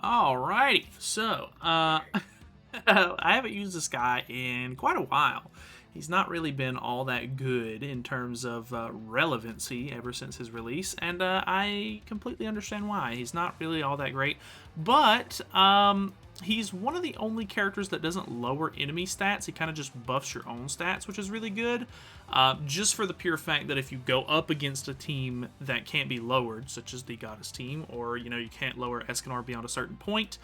Alrighty, so I haven't used this guy in quite a while. He's not really been all that good in terms of relevancy ever since his release, and I completely understand why. He's not really all that great, but he's one of the only characters that doesn't lower enemy stats. He kind of just buffs your own stats, which is really good. Just for the pure fact that if you go up against a team that can't be lowered, such as the Goddess team, or you can't lower Escanor beyond a certain point,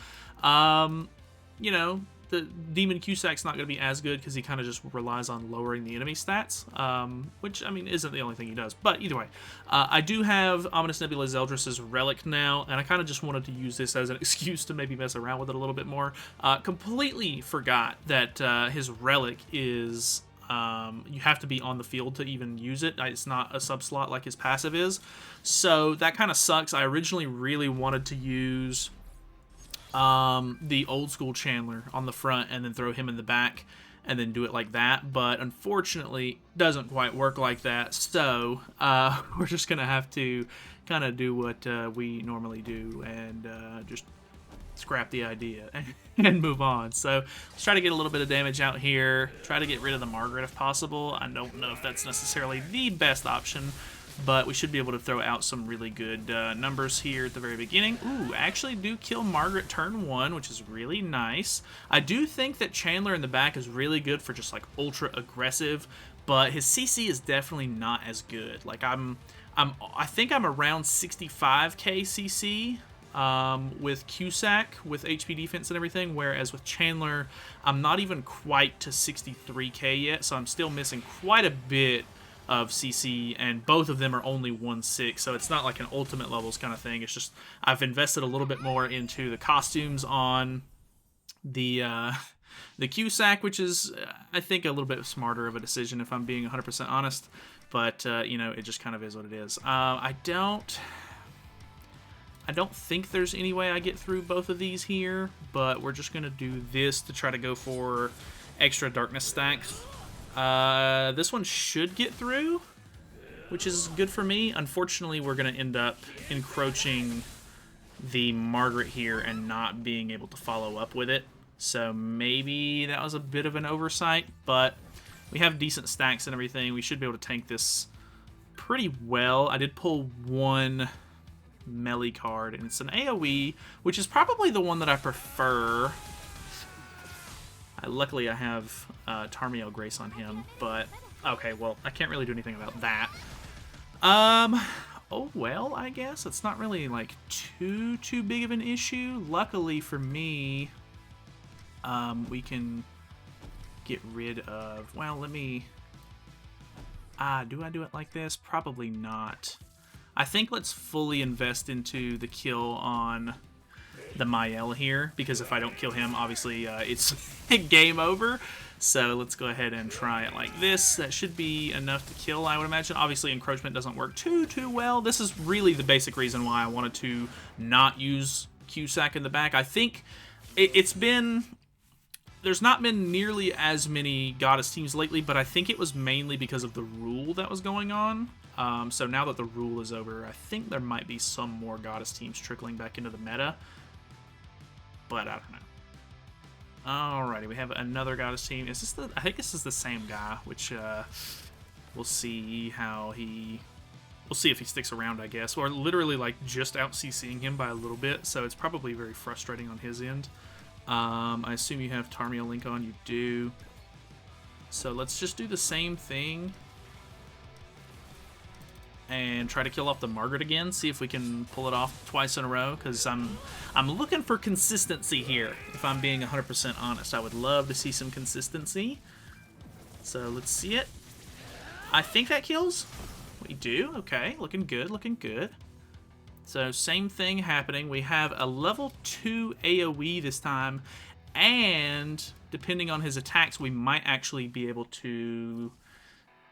you know, the Demon Cusac's not going to be as good because he kind of just relies on lowering the enemy stats, which, I mean, isn't the only thing he does. But either way, I do have Ominous Nebula Zeldris' Relic now, and I kind of just wanted to use this as an excuse to maybe mess around with it a little bit more. Completely forgot that his Relic is... you have to be on the field to even use it. It's not a sub-slot like his passive is. So that kind of sucks. I originally really wanted to use... the old school Chandler on the front and then throw him in the back and then do it like that, but unfortunately doesn't quite work like that, so we're just gonna have to kind of do what we normally do and just scrap the idea and move on. So let's try to get a little bit of damage out here, try to get rid of the Margaret if possible. I don't know if that's necessarily the best option, but we should be able to throw out some really good numbers here at the very beginning. Ooh, actually do kill Margaret turn 1, which is really nice. I do think that Chandler in the back is really good for just like ultra aggressive, but his CC is definitely not as good. Like I think I'm around 65k CC with Cusack with HP defense and everything, whereas with Chandler I'm not even quite to 63k yet, so I'm still missing quite a bit of CC, and both of them are only 1/6, so it's not like an ultimate levels kind of thing. It's just I've invested a little bit more into the costumes on the Cusack, which is I think a little bit smarter of a decision if I'm being 100% honest, but it just kind of is what it is. I don't think there's any way I get through both of these here, but we're just gonna do this to try to go for extra darkness stacks. This one should get through, which is good for me. Unfortunately, we're going to end up encroaching the Margaret here and not being able to follow up with it. So maybe that was a bit of an oversight, but we have decent stacks and everything. We should be able to tank this pretty well. I did pull one melee card, and it's an AoE, which is probably the one that I prefer. Luckily, I have Tarmiel Grace on him, but okay, well, I can't really do anything about that. Oh well, I guess it's not really like too big of an issue. Luckily for me, we can get rid of. Well, let me. Do I do it like this? Probably not. I think let's fully invest into the kill on the Mael here, because if I don't kill him, obviously it's game over. So let's go ahead and try it like this. That should be enough to kill, I would imagine. Obviously encroachment doesn't work too well. This is really the basic reason why I wanted to not use Cusack in the back. I think there's not been nearly as many Goddess teams lately, but I think it was mainly because of the rule that was going on. So now that the rule is over, I think there might be some more Goddess teams trickling back into the meta, but I don't know. Alrighty, we have another Goddess team. Is this I think this is the same guy, which we'll see how we'll see if he sticks around, I guess. Or literally like just out CCing him by a little bit, so it's probably very frustrating on his end. I assume you have Tarmiel Link on, you do. So let's just do the same thing and try to kill off the Margaret again, see if we can pull it off twice in a row, because I'm looking for consistency here, if I'm being 100% honest. I would love to see some consistency. So let's see it. I think that kills. We do. Okay, looking good, looking good. So same thing happening. We have a level 2 AoE this time, and depending on his attacks, we might actually be able to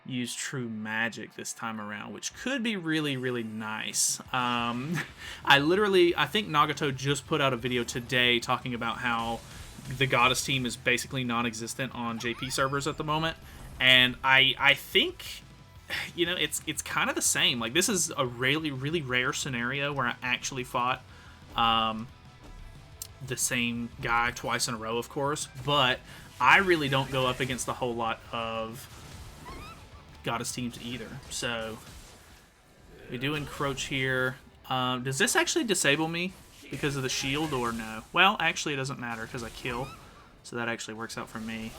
use True Magic this time around, which could be really, really nice. I think Nagato just put out a video today talking about how the Goddess team is basically non-existent on JP servers at the moment, and I think, it's kind of the same. Like, this is a really, really rare scenario where I actually fought the same guy twice in a row, of course, but I really don't go up against a whole lot of Goddess teams either. So we do encroach here. Does this actually disable me because of the shield or no? Well, actually it doesn't matter because I kill. So that actually works out for me.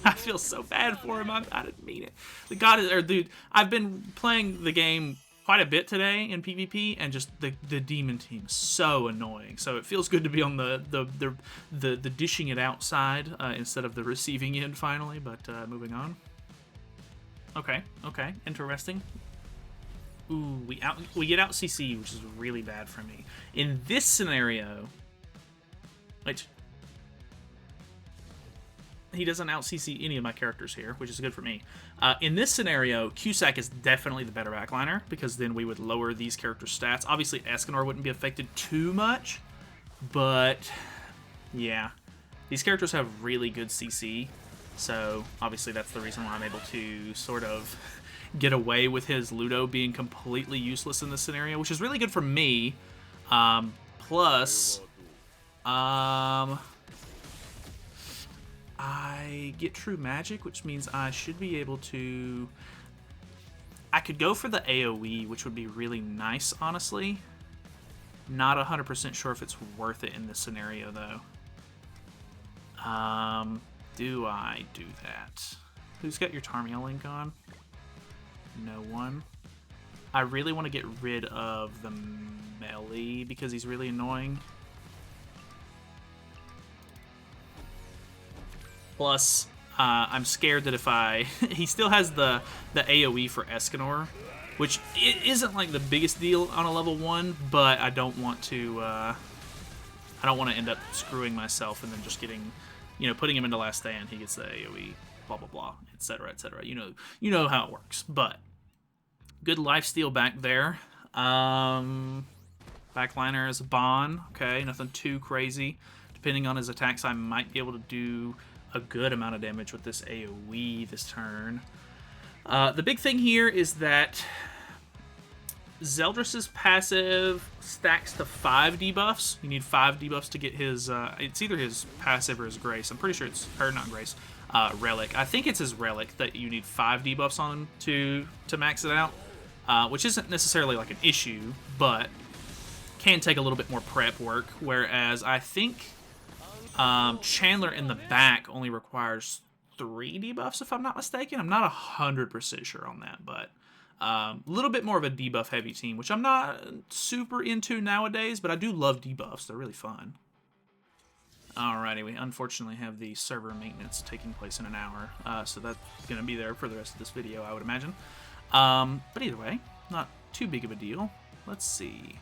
I feel so bad for him. I didn't mean it. The Goddess, or dude, I've been playing the game quite a bit today in PvP, and just the demon team is so annoying. So it feels good to be on the dishing it out side instead of the receiving end finally. But moving on. Okay, interesting. Ooh, we get out CC, which is really bad for me. In this scenario, which he doesn't out CC any of my characters here, which is good for me. In this scenario, Cusack is definitely the better backliner, because then we would lower these characters' stats. Obviously, Escanor wouldn't be affected too much, but yeah. These characters have really good CC, so obviously that's the reason why I'm able to sort of get away with his Ludo being completely useless in this scenario, which is really good for me. Plus, I get True Magic, which means I should be able to... I could go for the AoE, which would be really nice, honestly. Not 100% sure if it's worth it in this scenario, though. Do I do that? Who's got your Tarmiel link on? No one. I really want to get rid of the melee because he's really annoying. Plus, I'm scared that if I... he still has the AoE for Escanor, which it isn't like the biggest deal on a level 1, but I don't want to... I don't want to end up screwing myself and then just getting... You know, putting him into Last Stand, he gets the AoE, blah, blah, blah, etc., etc. You know how it works, but... Good lifesteal back there. Backliner is a Bon. Okay, nothing too crazy. Depending on his attacks, I might be able to do a good amount of damage with this AoE this turn. The big thing here is that Zeldris' passive stacks to 5 debuffs. You need 5 debuffs to get his... it's either his passive or his Grace. I'm pretty sure it's... Or not Grace. Relic. I think it's his Relic that you need 5 debuffs on to max it out. Which isn't necessarily like an issue, but can take a little bit more prep work. Whereas I think Chandler in the back only requires 3 debuffs, if I'm not mistaken. I'm not 100% sure on that, but a little bit more of a debuff heavy team, which I'm not super into nowadays, but I do love debuffs. They're really fun. Alrighty, we unfortunately have the server maintenance taking place in an hour, so that's going to be there for the rest of this video, I would imagine. But either way, not too big of a deal. Let's see.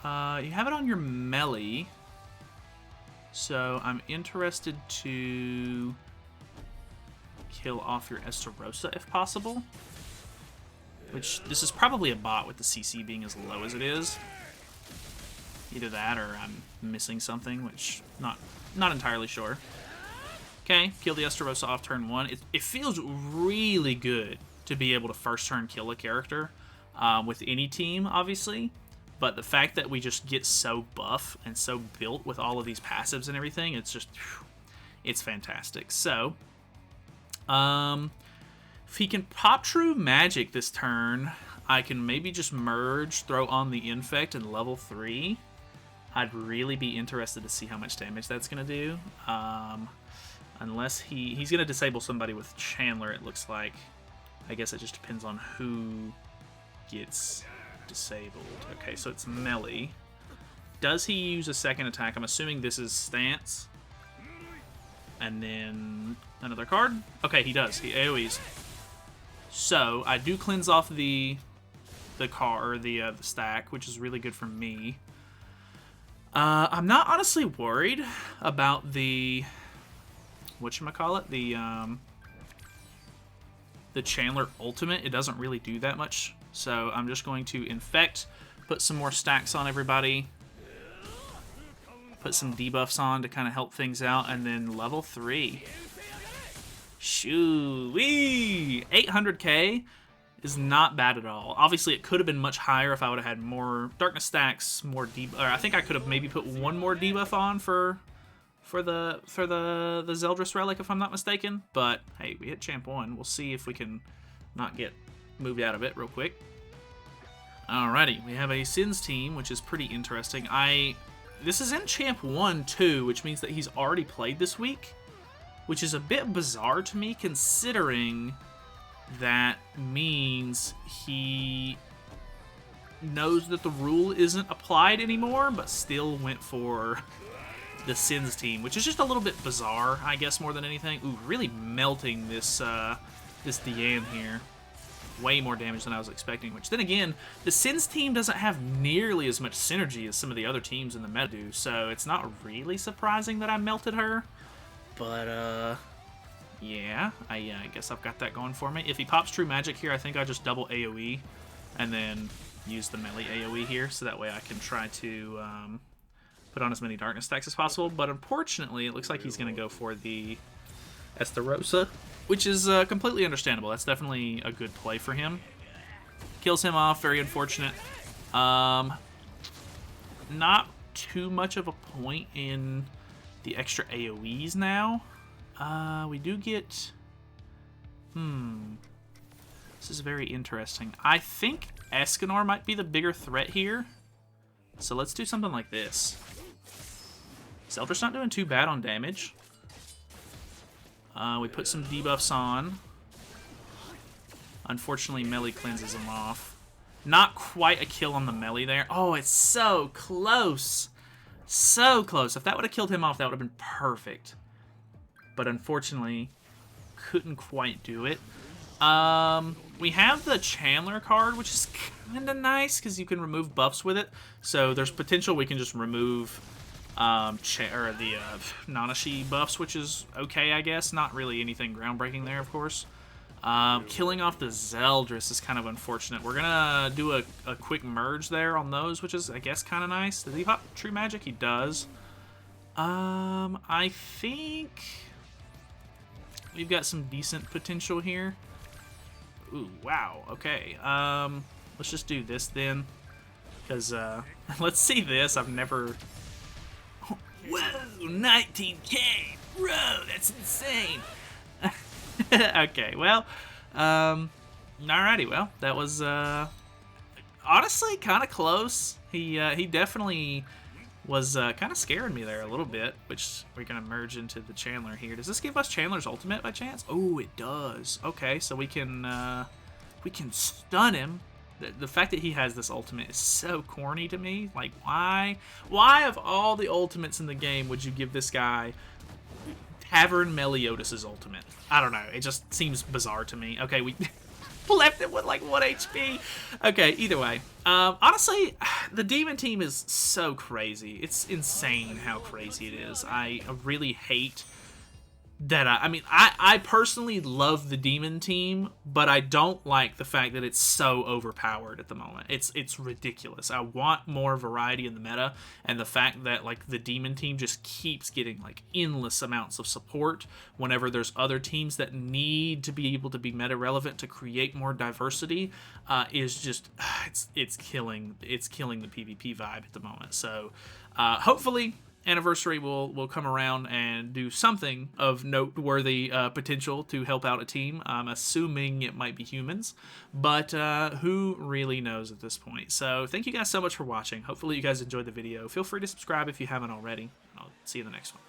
You have it on your melee, so I'm interested to kill off your Estarossa if possible. Which, this is probably a bot with the CC being as low as it is. Either that or I'm missing something, which not entirely sure. Okay, kill the Estarossa off turn 1. It feels really good to be able to first turn kill a character with any team, obviously. But the fact that we just get so buff and so built with all of these passives and everything, it's just... It's fantastic. So, if he can pop True Magic this turn, I can maybe just merge, throw on the Infect, and level 3. I'd really be interested to see how much damage that's going to do. Unless he's going to disable somebody with Chandler, it looks like. I guess it just depends on who gets disabled. Okay, so it's melee. Does he use a second attack? I'm assuming this is stance. And then another card? Okay, he does. He AoEs. So, I do cleanse off the stack, which is really good for me. I'm not honestly worried about the... Whatchamacallit? The Chandler ultimate. It doesn't really do that much. So I'm just going to infect, put some more stacks on everybody, put some debuffs on to kind of help things out, and then level 3. Shoo-wee! 800k is not bad at all. Obviously, it could have been much higher if I would have had more darkness stacks, more debuff. Or I think I could have maybe put one more debuff on for the Zeldris relic, if I'm not mistaken. But hey, we hit champ 1. We'll see if we can not get moved out of it real quick. Alrighty, we have a Sins team, which is pretty interesting. This is in champ 1 too, which means that he's already played this week, which is a bit bizarre to me, considering that means he knows that the rule isn't applied anymore, but still went for the Sins team, which is just a little bit bizarre, I guess, more than anything. Ooh, really melting this this Diane here. Way more damage than I was expecting, which then again, the Sins team doesn't have nearly as much synergy as some of the other teams in the meta do, so it's not really surprising that I melted her. But, yeah, I guess I've got that going for me. If he pops True Magic here, I think I just double AoE and then use the melee AoE here, so that way I can try to put on as many darkness stacks as possible. But unfortunately, it looks like he's going to go for the Estarossa, which is completely understandable. That's definitely a good play for him. Kills him off, very unfortunate. Not too much of a point in the extra AoEs now. We do get... This is very interesting. I think Escanor might be the bigger threat here. So let's do something like this. Zeldris not doing too bad on damage. We put some debuffs on. Unfortunately, melee cleanses him off. Not quite a kill on the melee there. Oh, it's so close. So close. If that would have killed him off, that would have been perfect. But unfortunately, couldn't quite do it. We have the Chandler card, which is kind of nice because you can remove buffs with it. So there's potential we can just remove the Nanashi buffs, which is okay, I guess. Not really anything groundbreaking there, of course. Killing off the Zeldris is kind of unfortunate. We're gonna do a quick merge there on those, which is, I guess, kind of nice. Does he pop True Magic? He does. I think we've got some decent potential here. Ooh, wow. Okay. Let's just do this then, because let's see this. I've never. Whoa, 19K, bro, that's insane. Okay, well, alrighty, well, that was, honestly kind of close. He definitely was, kind of scaring me there a little bit, which we're going to merge into the Chandler here. Does this give us Chandler's ultimate by chance? Oh, it does. Okay, so we can stun him. The fact that he has this ultimate is so corny to me. Like, why of all the ultimates in the game would you give this guy Tavern Meliodas' ultimate? I don't know. It just seems bizarre to me. Okay, we left it with like 1 HP. Okay, either way. Honestly, the Demon team is so crazy. It's insane how crazy it is. I really hate that. I personally love the Demon team, but I don't like the fact that it's so overpowered at the moment. It's ridiculous. I want more variety in the meta, and the fact that like the Demon team just keeps getting like endless amounts of support whenever there's other teams that need to be able to be meta relevant to create more diversity is just it's killing the PvP vibe at the moment. So hopefully Anniversary will come around and do something of noteworthy potential to help out a team. I'm assuming it might be humans, but who really knows at this point. So thank you guys so much for watching. Hopefully you guys enjoyed the video. Feel free to subscribe if you haven't already. I'll see you in the next one.